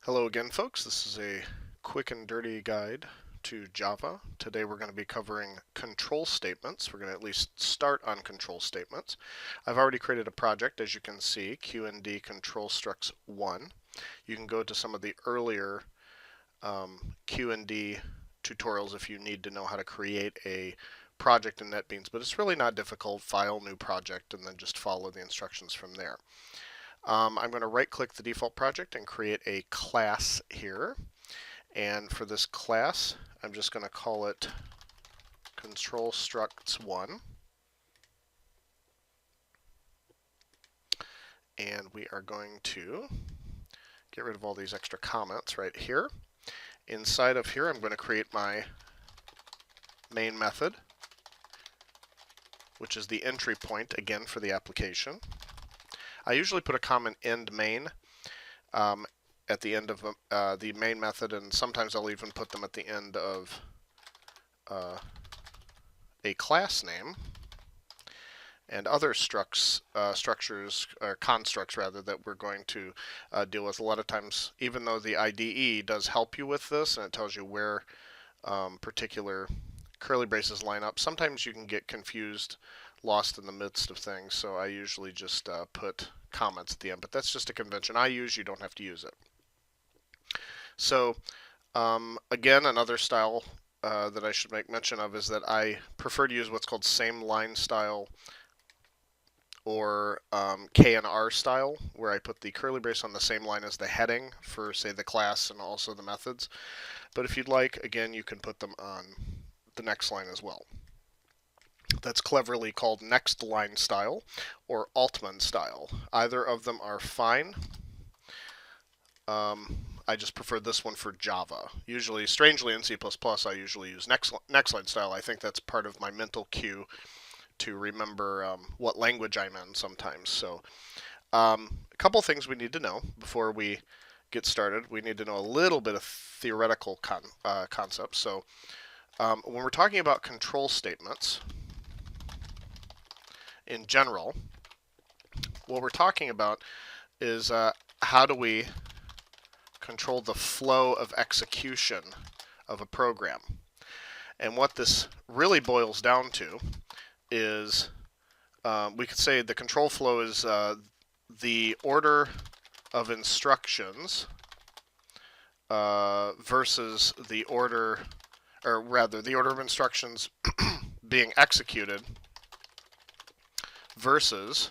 Hello again, folks. This is a quick and dirty guide to Java. Today we're going to be covering control statements. We're going to at least start on control statements. I've already created a project, as you can see, QND control structs 1. You can go to some of the earlier QND tutorials if you need to know how to create a project in NetBeans, but it's really not difficult. File, new project, and then just follow the instructions from there. I'm going to right-click the default project and create a class here. And for this class, I'm just going to call it control structs 1. And we are going to get rid of all these extra comments right here. Inside of here, I'm going to create my main method, which is the entry point, again, for the application. I usually put a comment end main at the end of the main method, and sometimes I'll even put them at the end of a class name and other structures, or constructs rather, that we're going to deal with. A lot of times, even though the IDE does help you with this and it tells you where particular curly braces line up, sometimes you can get confused, lost in the midst of things, so I usually just put comments at the end, but that's just a convention I use. You don't have to use it. So again, another style that I should make mention of is that I prefer to use what's called same line style, or K&R style, where I put the curly brace on the same line as the heading for, say, the class and also the methods. But if you'd like, again, you can put them on the next line as well. That's cleverly called next line style or Altman style. Either of them are fine. I just prefer this one for Java. Usually, strangely, in C++, I usually use next line style. I think that's part of my mental cue to remember what language I'm in sometimes. So a couple things we need to know before we get started. We need to know a little bit of theoretical concepts. So when we're talking about control statements, in general, what we're talking about is how do we control the flow of execution of a program. And what this really boils down to is we could say the control flow is the order of instructions versus the order, or rather the order of instructions being executed versus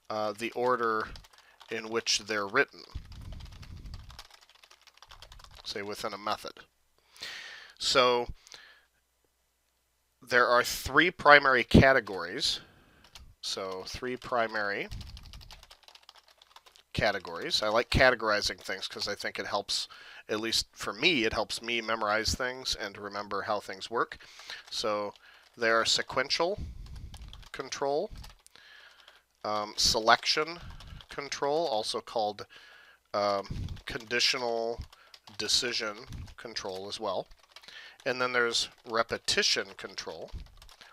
the order in which they're written, say within a method. So there are three primary categories. So three primary categories. I like categorizing things because I think it helps, at least for me, it helps me memorize things and to remember how things work. So there are sequential control, selection control, also called conditional decision control as well. And then there's repetition control,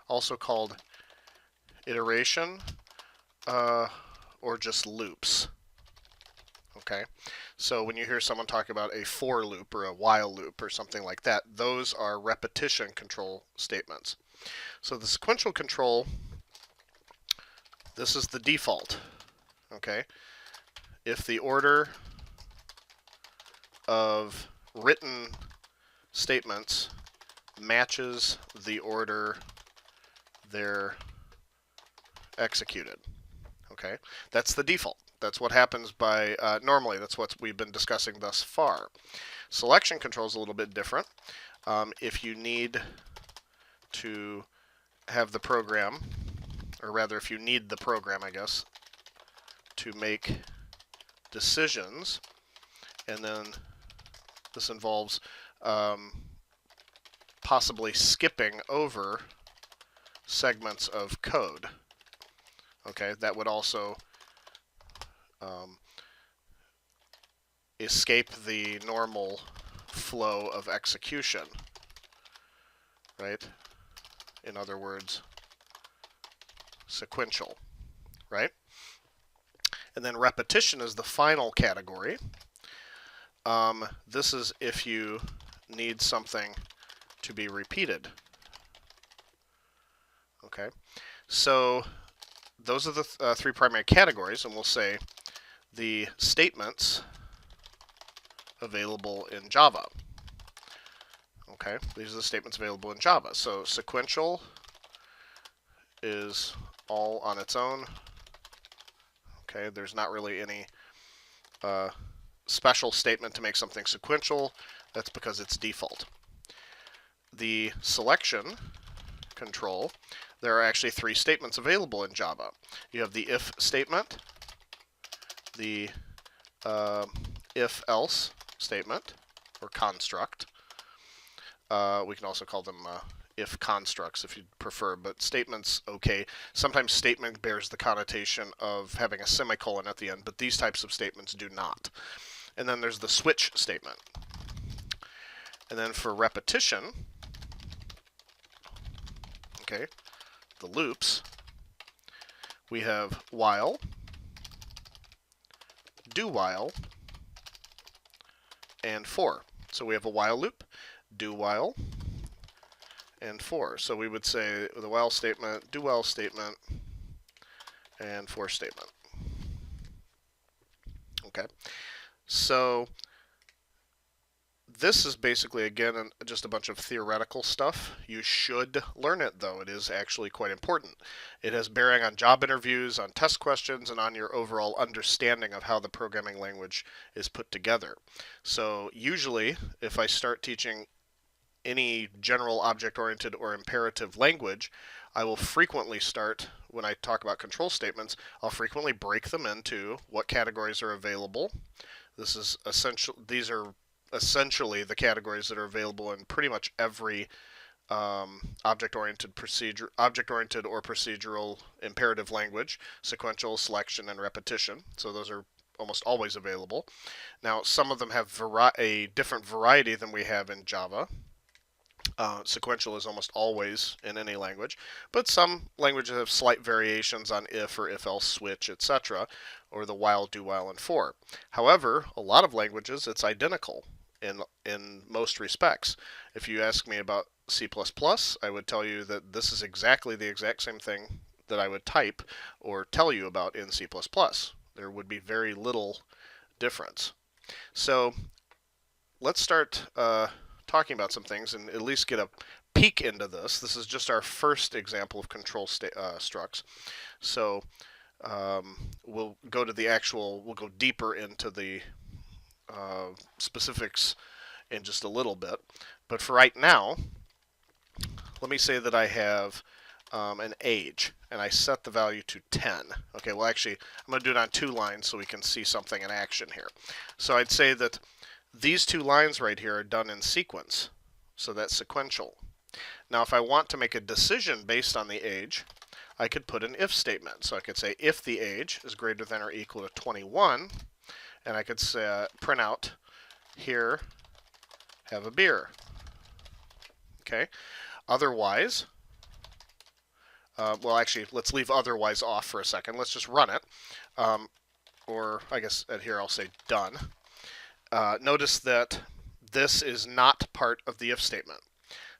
also called iteration or just loops. Okay, so when you hear someone talk about a for loop or a while loop or something like that, those are repetition control statements. So the sequential control, this is the default. Okay, if the order of written statements matches the order they're executed. Okay, that's the default. That's what happens by normally. That's what we've been discussing thus far. Selection control is a little bit different. If you need to have the program, or rather if you need the program, I guess, to make decisions, and then this involves possibly skipping over segments of code. Okay, that would also escape the normal flow of execution, right? In other words, sequential, right? And then repetition is the final category. This is if you need something to be repeated. Okay, so those are the three primary categories, and we'll say the statements available in Java. Okay, these are the statements available in Java. So sequential is all on its own. Okay, there's not really any special statement to make something sequential. That's because it's default. The selection control, there are actually three statements available in Java. You have the if statement, the if-else statement, or construct. We can also call them if constructs if you'd prefer, but statements, okay. Sometimes statement bears the connotation of having a semicolon at the end, but these types of statements do not. And then there's the switch statement. And then for repetition, okay, the loops, we have while, do while, and for. So we have a while loop, do while, and for. So we would say the while statement, do while statement, and for statement. Okay, so this is basically, again, just a bunch of theoretical stuff. You should learn it, though. It is actually quite important. It has bearing on job interviews, on test questions, and on your overall understanding of how the programming language is put together. So usually, if I start teaching any general object-oriented or imperative language, I will frequently start, when I talk about control statements, I'll frequently break them into what categories are available. This is essential. These are essentially the categories that are available in pretty much every object-oriented or procedural imperative language: sequential, selection, and repetition. So those are almost always available. Now, some of them have a different variety than we have in Java. Sequential is almost always in any language, but some languages have slight variations on if or if-else, switch, etc., or the while, do while, and for. However, a lot of languages, it's identical in most respects. If you ask me about C++, I would tell you that this is exactly the exact same thing that I would type or tell you about in C++. There would be very little difference. So let's start talking about some things and at least get a peek into this. This is just our first example of control structs. So we'll go to the actual, we'll go deeper into the specifics in just a little bit. But for right now, let me say that I have an age, and I set the value to 10. Okay, well actually, I'm going to do it on 2 lines so we can see something in action here. So I'd say that these 2 lines right here are done in sequence, so that's sequential. Now if I want to make a decision based on the age, I could put an if statement. So I could say if the age is greater than or equal to 21, and I could say, print out, here, have a beer. Okay. Otherwise, well actually, let's leave otherwise off for a second. Let's just run it. Or I guess at here I'll say done. Notice that this is not part of the if statement.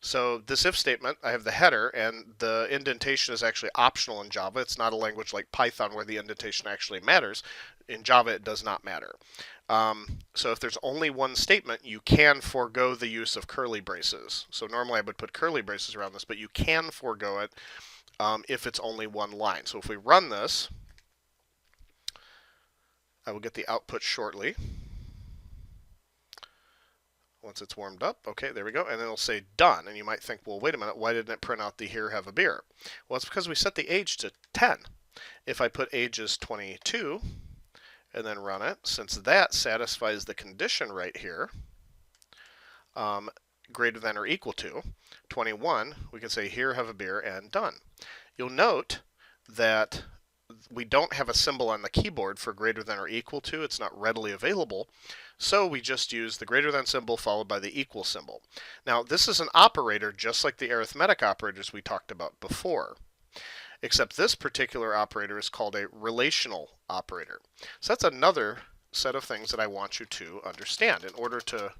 So this if statement, I have the header, and the indentation is actually optional in Java. It's not a language like Python where the indentation actually matters. In Java, it does not matter. So if there's only one statement, you can forego the use of curly braces. So normally I would put curly braces around this, but you can forego it if it's only one line. So if we run this, I will get the output shortly. Once it's warmed up, okay, there we go, and it'll say done. And you might think, well, wait a minute, why didn't it print out the here, have a beer? Well, it's because we set the age to 10. If I put age as 22 and then run it, since that satisfies the condition right here, greater than or equal to 21, we can say here, have a beer, and done. You'll note that we don't have a symbol on the keyboard for greater than or equal to. It's not readily available. So we just use the greater than symbol followed by the equal symbol. Now this is an operator just like the arithmetic operators we talked about before, except this particular operator is called a relational operator. So that's another set of things that I want you to understand. In order to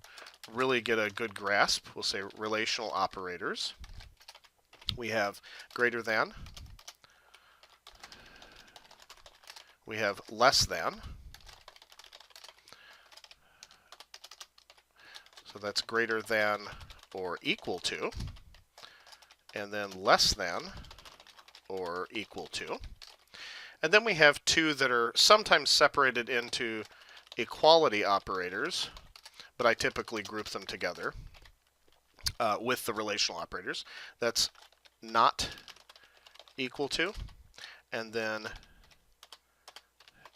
really get a good grasp, we'll say relational operators. We have greater than, we have less than, so that's greater than or equal to, and then less than or equal to. And then we have two that are sometimes separated into equality operators, but I typically group them together with the relational operators. That's not equal to, and then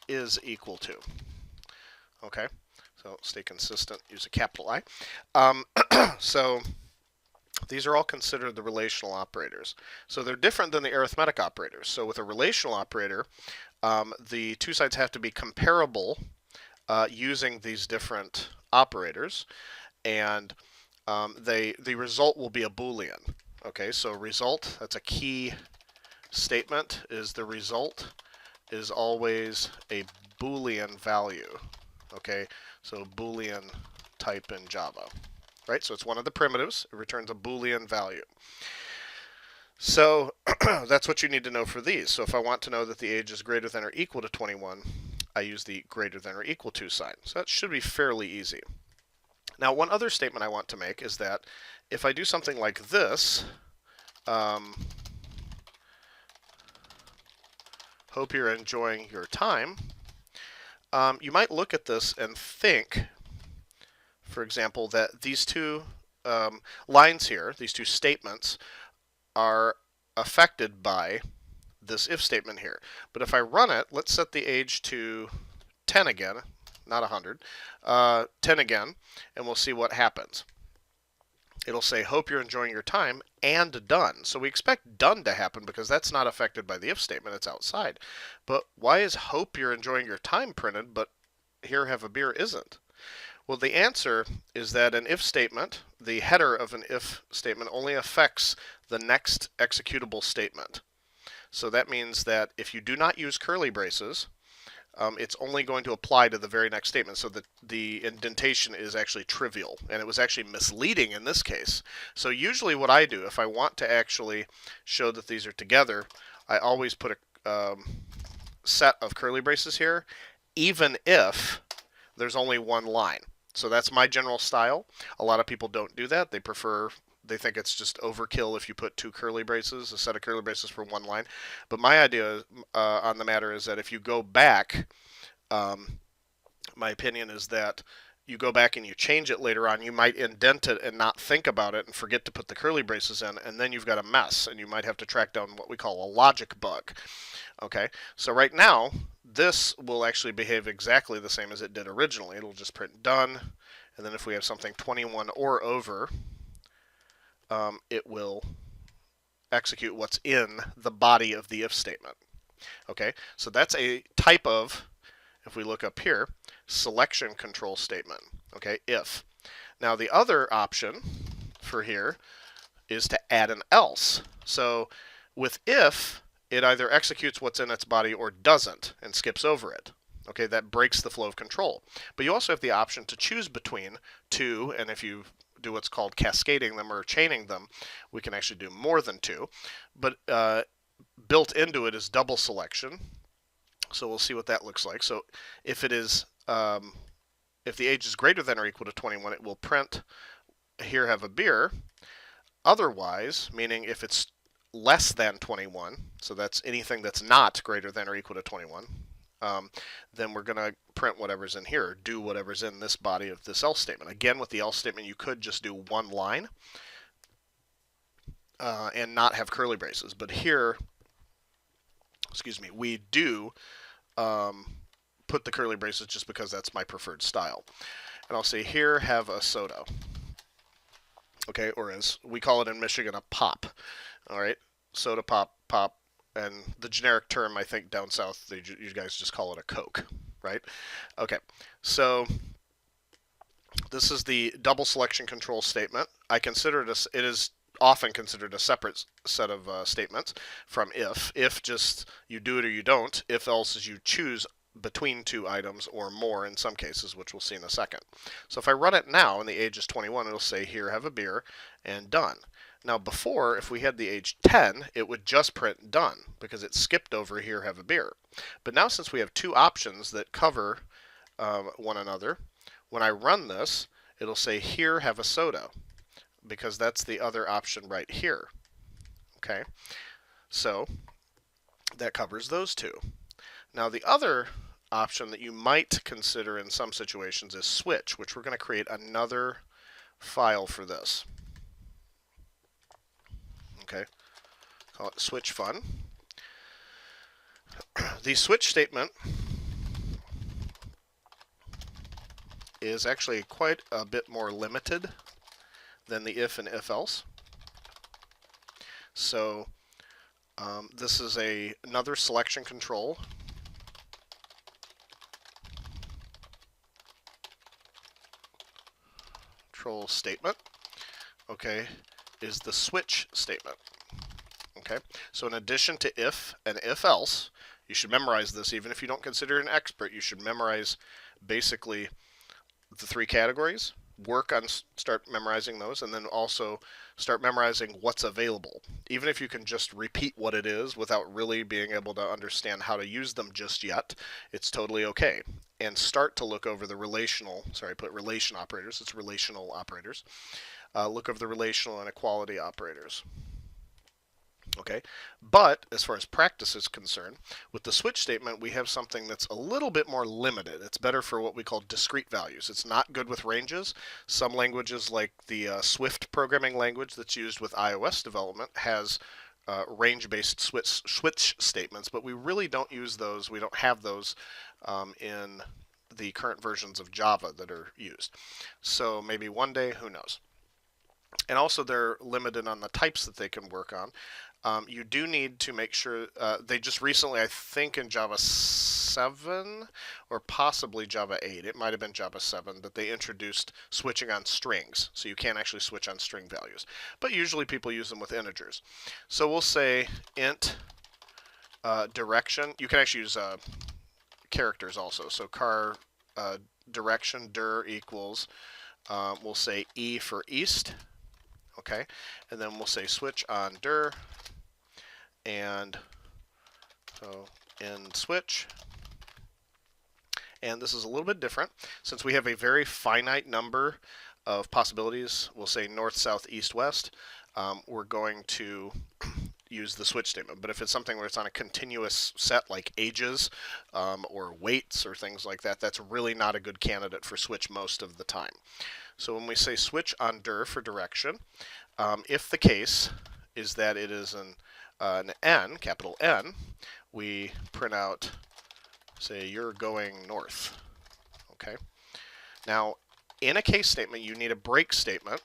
is equal to. Okay, so stay consistent, use a capital I. So these are all considered the relational operators. So they're different than the arithmetic operators. So with a relational operator, the two sides have to be comparable using these different operators, and the result will be a Boolean. Okay, so result, that's a key statement, is the result is always a Boolean value. Okay, so Boolean type in Java. Right, so it's one of the primitives. It returns a Boolean value. So that's what you need to know for these. So if I want to know that the age is greater than or equal to 21, I use the greater than or equal to sign. So that should be fairly easy. Now, one other statement I want to make is that if I do something like this, hope you're enjoying your time, you might look at this and think, for example, that these two lines here, these two statements, are affected by this if statement here. But if I run it, let's set the age to 10 again, not 100, 10 again, and we'll see what happens. It'll say, hope you're enjoying your time, and done. So we expect done to happen because that's not affected by the if statement, it's outside. But why is hope you're enjoying your time printed, but here have a beer isn't? Well, the answer is that an if statement, the header of an if statement, only affects the next executable statement. So that means that if you do not use curly braces, it's only going to apply to the very next statement. So that the indentation is actually trivial, and it was actually misleading in this case. So usually what I do, if I want to actually show that these are together, I always put a set of curly braces here, even if there's only one line. So that's my general style. A lot of people don't do that. They think it's just overkill if you put two curly braces, a set of curly braces for one line. But my idea on the matter is that if you go back, my opinion is that you go back and you change it later on, you might indent it and not think about it and forget to put the curly braces in, and then you've got a mess, and you might have to track down what we call a logic bug. Okay, so right now, this will actually behave exactly the same as it did originally. It'll just print done, and then if we have something 21 or over, it will execute what's in the body of the if statement. Okay, so that's a type of, if we look up here, selection control statement. Okay, if. Now the other option for here is to add an else. So with if, it either executes what's in its body or doesn't and skips over it. Okay, that breaks the flow of control. But you also have the option to choose between two, and if you do what's called cascading them or chaining them, we can actually do more than two. But built into it is double selection. So we'll see what that looks like. So if it is, if the age is greater than or equal to 21, it will print, here have a beer. Otherwise, meaning if it's less than 21, so that's anything that's not greater than or equal to 21, then we're going to print whatever's in here, do whatever's in this body of this else statement. Again, with the else statement, you could just do one line and not have curly braces. But here, excuse me, we do put the curly braces just because that's my preferred style. And I'll say here have a soda. Okay, or as we call it in Michigan, a pop. All right, soda pop, pop. And the generic term, I think, down south, you guys just call it a Coke, right? Okay, so this is the double selection control statement. I consider it is often considered a separate set of statements from if. If just you do it or you don't. If else is you choose between two items or more in some cases, which we'll see in a second. So if I run it now and the age is 21, it'll say here, have a beer, and done. Now before, if we had the age 10, it would just print done because it skipped over here, have a beer. But now since we have two options that cover one another, when I run this, it'll say here, have a soda, because that's the other option right here. Okay, so that covers those two. Now the other option that you might consider in some situations is switch, which we're going to create another file for this. Okay, call it switch fun. The switch statement is actually quite a bit more limited than the if and if else. So this is another selection control. Control statement, okay, is the switch statement. Okay, so in addition to if and if else, you should memorize this. Even if you don't consider an expert, you should memorize basically the three categories, start memorizing those, and then also start memorizing what's available. Even if you can just repeat what it is without really being able to understand how to use them just yet, it's totally okay. And start to look over the relational, sorry, I put relation operators, it's relational operators. Look over the relational and equality operators. Okay, but as far as practice is concerned, with the switch statement, we have something that's a little bit more limited. It's better for what we call discrete values. It's not good with ranges. Some languages, like the Swift programming language that's used with iOS development, has range-based switch statements, but we really don't use those. We don't have those in the current versions of Java that are used. So maybe one day, who knows? And also they're limited on the types that they can work on. You do need to make sure, they just recently, I think in Java 7 or possibly Java 8, it might have been Java 7, that they introduced switching on strings. So you can't actually switch on string values. But usually people use them with integers. So we'll say int direction. You can actually use characters also. So car direction dir equals, we'll say E for east. Okay, and then we'll say switch on dir, and so in switch. And this is a little bit different. Since we have a very finite number of possibilities, we'll say north, south, east, west, we're going to use the switch statement. But if it's something where it's on a continuous set like ages or weights or things like that, that's really not a good candidate for switch most of the time. So when we say switch on dir for direction, if the case is that it is an N, capital N, we print out, say, you're going north. Okay. Now, in a case statement, you need a break statement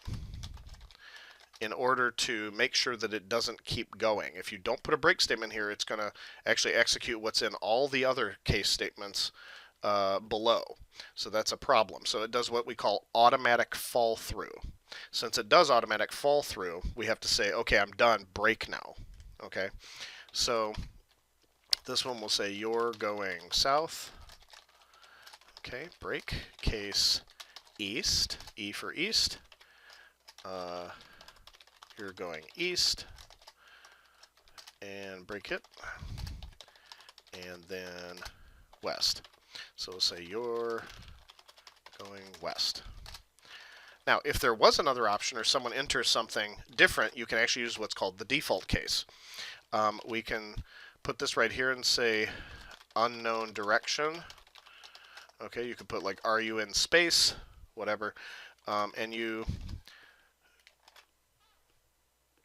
in order to make sure that it doesn't keep going. If you don't put a break statement here, it's going to actually execute what's in all the other case statements below. So that's a problem. So it does what we call automatic fall through. Since it does automatic fall through, we have to say, okay, I'm done, break now. Okay, so this one will say you're going south. Okay, break, case east, E for east. You're going east, and break it, and then west. So we'll say you're going west. Now, if there was another option or someone enters something different, you can actually use what's called the default case. We can put this right here and say unknown direction. Okay, you can put like are you in space, whatever, and you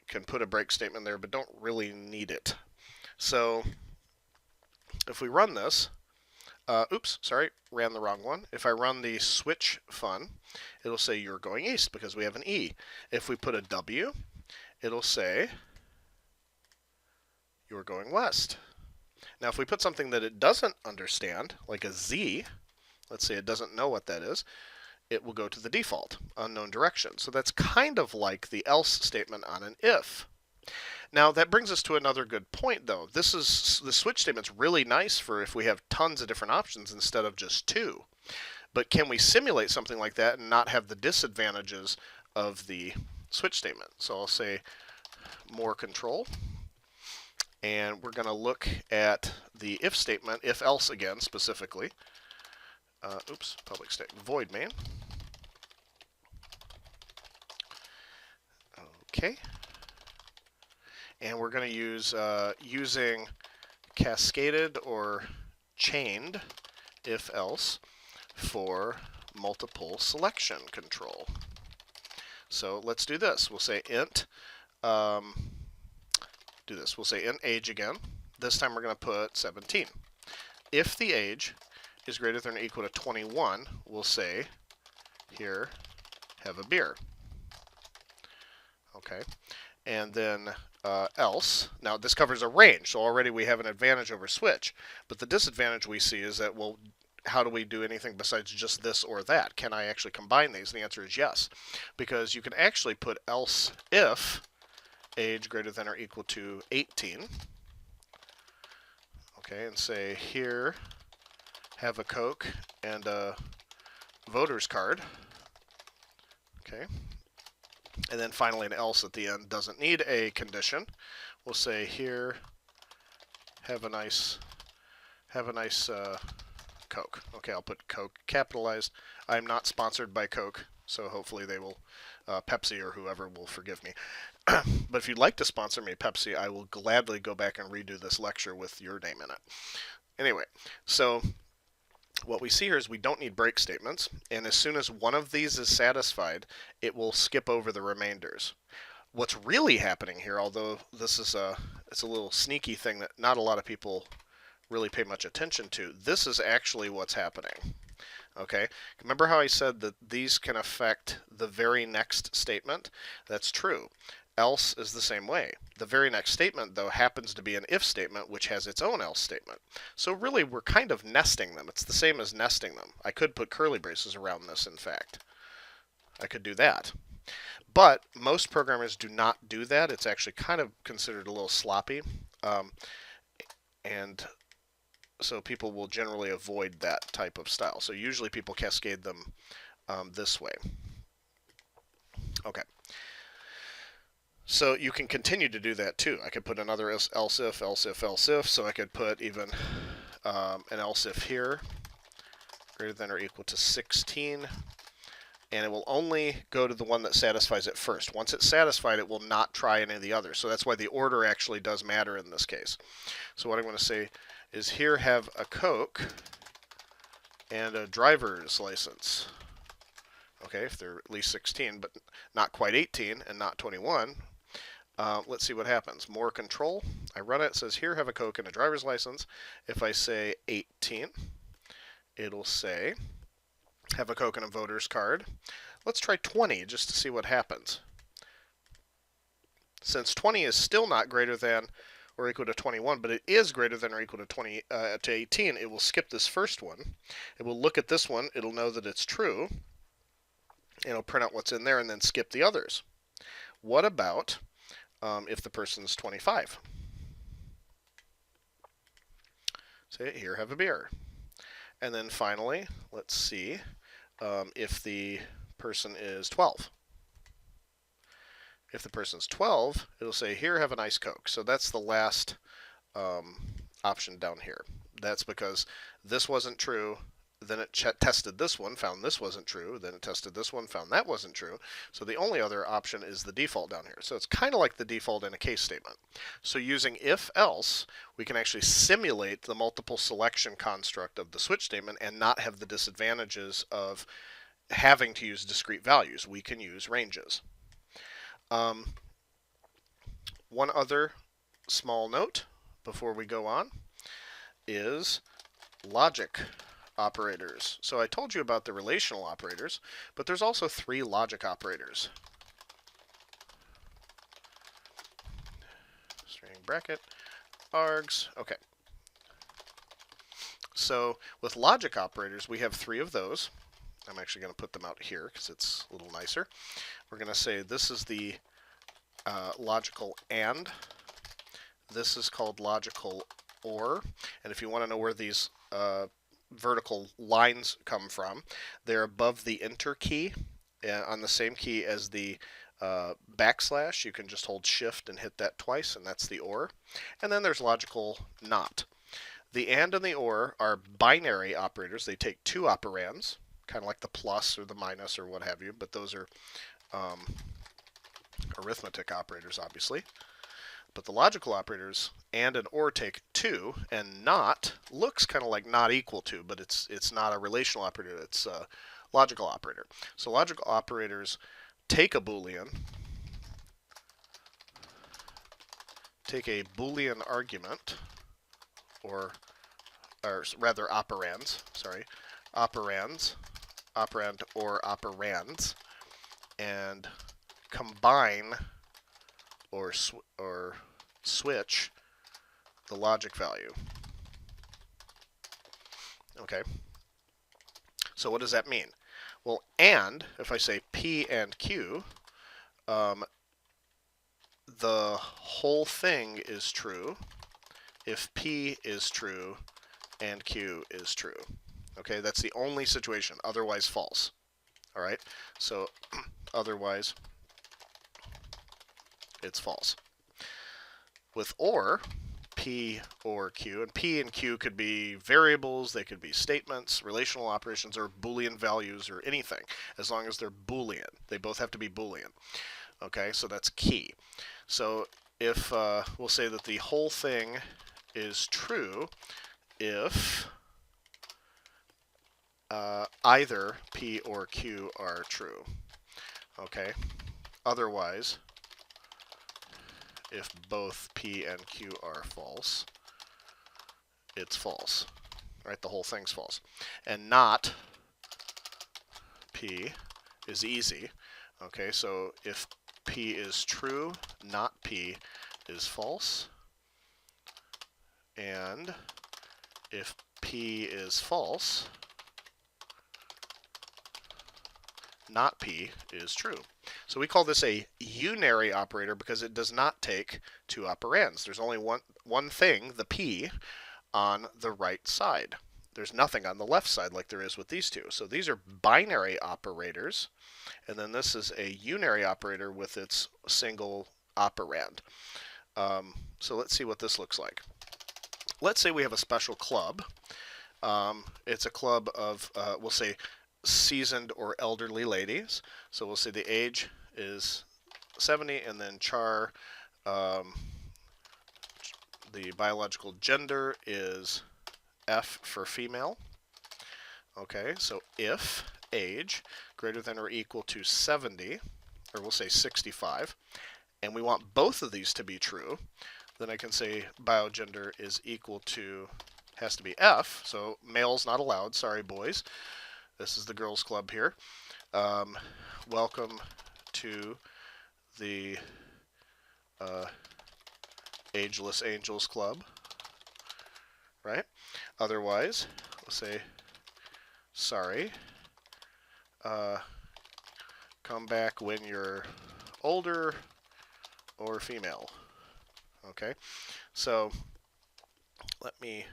can put a break statement there, but don't really need it. So if we run this, oops, sorry, ran the wrong one. If I run the switch fun, it'll say you're going east because we have an E. If we put a W, it'll say you're going west. Now if we put something that it doesn't understand, like a Z, let's say it doesn't know what that is, it will go to the default, unknown direction. So that's kind of like the else statement on an if. Now that brings us to another good point, though. The switch statement's really nice for if we have tons of different options instead of just two. But can we simulate something like that and not have the disadvantages of the switch statement? So I'll say more control, and we're going to look at the if statement, if else again specifically. Public statement void main. Okay. And we're going to use using cascaded or chained if else for multiple selection control. So let's do this. We'll say int We'll say int age again. This time we're going to put 17. If the age is greater than or equal to 21, we'll say here, have a beer. Okay. And then else. Now this covers a range, so already we have an advantage over switch. But the disadvantage we see is that, well, how do we do anything besides just this or that? Can I actually combine these? And the answer is yes. Because you can actually put else if age greater than or equal to 18. Okay, and say here, have a Coke and a voter's card. Okay. And then finally an else at the end doesn't need a condition. We'll say here, have a nice Coke. Okay, I'll put Coke capitalized. I'm not sponsored by Coke, so hopefully they will, Pepsi or whoever will forgive me. But if you'd like to sponsor me, Pepsi, I will gladly go back and redo this lecture with your name in it. Anyway, so what we see here is we don't need break statements, and as soon as one of these is satisfied, it will skip over the remainders. What's really happening here, although this is it's a little sneaky thing that not a lot of people really pay much attention to, this is actually what's happening. Okay, remember how I said that these can affect the very next statement? That's true. Else is the same way. The very next statement, though, happens to be an if statement, which has its own else statement. So really, we're kind of nesting them. It's the same as nesting them. I could put curly braces around this, in fact. I could do that. But most programmers do not do that. It's actually kind of considered a little sloppy. And so people will generally avoid that type of style. So usually people cascade them this way. Okay. So you can continue to do that too. I could put another else if, else if, else if. So I could put even an else if here, greater than or equal to 16. And it will only go to the one that satisfies it first. Once it's satisfied, it will not try any of the others. So that's why the order actually does matter in this case. So what I'm going to say is here, have a Coke and a driver's license. Okay, if they're at least 16, but not quite 18 and not 21. Let's see what happens. More control. I run it. It says here, have a Coke and a driver's license. If I say 18, it'll say have a Coke and a voter's card. Let's try 20 just to see what happens. Since 20 is still not greater than or equal to 21, but it is greater than or equal to 18, it will skip this first one. It will look at this one. It'll know that it's true. It'll print out what's in there and then skip the others. What about if the person's 25? Say, here, have a beer. And then finally, let's see if the person is 12. If the person's 12, it'll say, here, have a nice Coke. So that's the last option down here. That's because this wasn't true. Then it tested this one, found this wasn't true. Then it tested this one, found that wasn't true. So the only other option is the default down here. So it's kind of like the default in a case statement. So using if-else, we can actually simulate the multiple selection construct of the switch statement and not have the disadvantages of having to use discrete values. We can use ranges. One other small note before we go on is logic operators. So I told you about the relational operators, but there's also 3 logic operators. String bracket, args. Okay. So with logic operators, we have 3 of those. I'm actually going to put them out here because it's a little nicer. We're going to say this is the logical AND This is called logical OR. And if you want to know where these vertical lines come from, they're above the enter key on the same key as the backslash. You can just hold shift and hit that twice, and that's the OR. And then there's logical NOT. The AND and the OR are binary operators. They take two operands, kind of like the plus or the minus or what have you, but those are arithmetic operators, obviously. But the logical operators AND and OR take two, and NOT looks kind of like not equal to, but it's not a relational operator. It's a logical operator. So logical operators take a Boolean, take a Boolean argument, or rather operands, operand or operands, and combine or switch the logic value. Okay. So what does that mean? Well, and if I say P and Q, the whole thing is true if P is true and Q is true. Okay, that's the only situation. Otherwise, false. All right, so otherwise, it's false. With OR, P or Q, and P and Q could be variables, they could be statements, relational operations, or Boolean values, or anything, as long as they're Boolean. They both have to be Boolean. Okay, so that's key. So if we'll say that the whole thing is true if either P or Q are true. Okay, otherwise, if both P and Q are false, it's false. Right, the whole thing's false. And not P is easy. Okay, so if P is true, not P is false. And if P is false, not P is true. So we call this a unary operator because it does not take two operands. There's only one thing, the P, on the right side. There's nothing on the left side like there is with these two. So these are binary operators, and then this is a unary operator with its single operand. So let's see what this looks like. Let's say we have a special club. It's a club of, we'll say, seasoned or elderly ladies. So we'll say the age is 70, and then char, the biological gender is F for female. Okay, so if age greater than or equal to 70, or we'll say 65, and we want both of these to be true, then I can say biogender is equal to, has to be F, so males not allowed, sorry boys. This is the girls club here. Welcome to the Ageless Angels Club, right? Otherwise, let's say, sorry, come back when you're older or female. Okay, so let me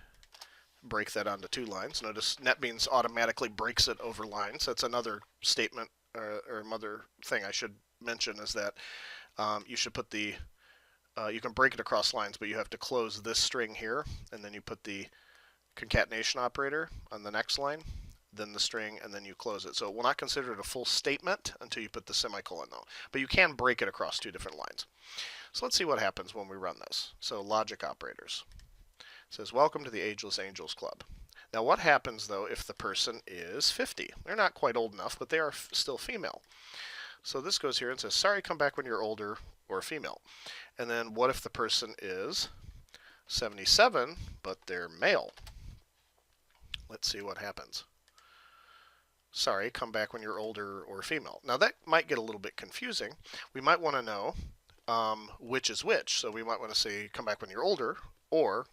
break that onto two lines. Notice NetBeans automatically breaks it over lines. That's another statement or another thing I should mention is that you should put the, you can break it across lines, but you have to close this string here, and then you put the concatenation operator on the next line, then the string, and then you close it. So it will not consider it a full statement until you put the semicolon though. But you can break it across two different lines. So let's see what happens when we run this. So logic operators. It says, welcome to the Ageless Angels Club. Now what happens though if the person is 50? They're not quite old enough, but they are still female. So this goes here and says, sorry, come back when you're older or female. And then what if the person is 77, but they're male? Let's see what happens. Sorry, come back when you're older or female. Now that might get a little bit confusing. We might want to know which is which. So we might want to say, come back when you're older, or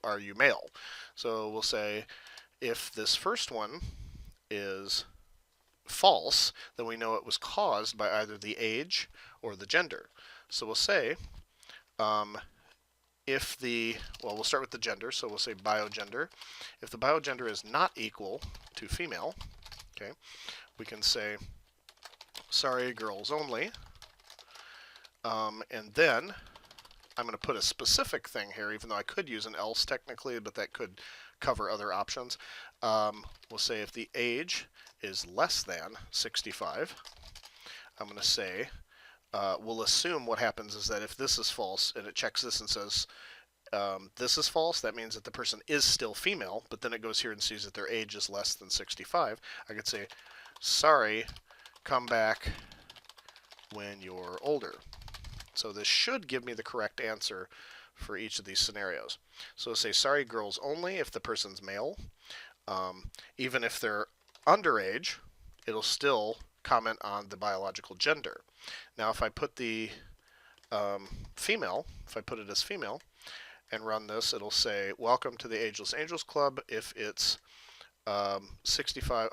are you male? So we'll say, if this first one is false, then we know it was caused by either the age or the gender. So we'll say, if we'll start with the gender, so we'll say biogender. If the biogender is not equal to female, okay, we can say, sorry, girls only. And then I'm going to put a specific thing here, even though I could use an else technically, but that could cover other options. We'll say if the age is less than 65, I'm going to say, we'll assume what happens is that if this is false and it checks this and says this is false, that means that the person is still female, but then it goes here and sees that their age is less than 65. I could say, sorry, come back when you're older. So this should give me the correct answer for each of these scenarios. So say, sorry, girls only if the person's male. Even if they're underage, it'll still comment on the biological gender. Now, if I put the female, if I put it as female, and run this, it'll say, welcome to the Ageless Angels Club if it's 65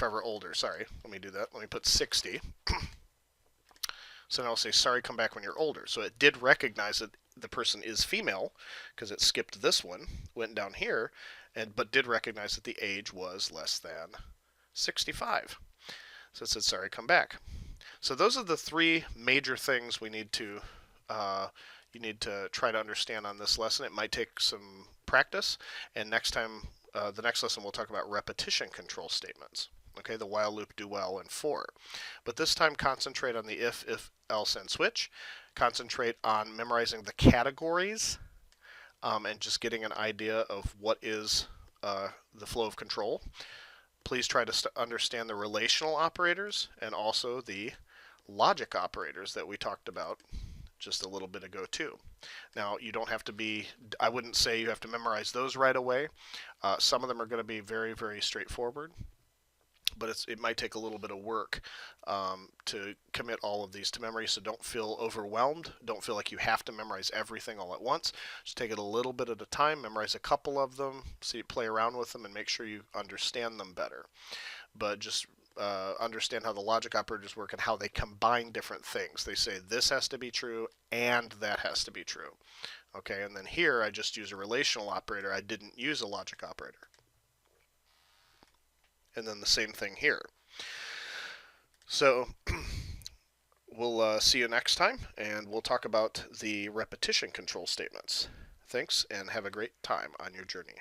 or older. Sorry, let me do that. Let me put 60. So now I'll say, sorry, come back when you're older. So it did recognize that the person is female because it skipped this one, went down here, but did recognize that the age was less than 65. So it said, sorry, come back. So those are the three major things we need to you need to try to understand on this lesson. It might take some practice, and next time, the next lesson, we'll talk about repetition control statements. Okay, the while loop, do while, and for. But this time, concentrate on the if, else, and switch. Concentrate on memorizing the categories and just getting an idea of what is the flow of control. Please try to understand the relational operators and also the logic operators that we talked about just a little bit ago too. Now, you don't have to I wouldn't say you have to memorize those right away. Some of them are going to be very, very straightforward, but it might take a little bit of work to commit all of these to memory, so don't feel overwhelmed. Don't feel like you have to memorize everything all at once. Just take it a little bit at a time, memorize a couple of them, play around with them, and make sure you understand them better. But just understand how the logic operators work and how they combine different things. They say this has to be true and that has to be true. Okay, and then here I just use a relational operator. I didn't use a logic operator. And then the same thing here. So we'll see you next time, and we'll talk about the repetition control statements. Thanks, and have a great time on your journey.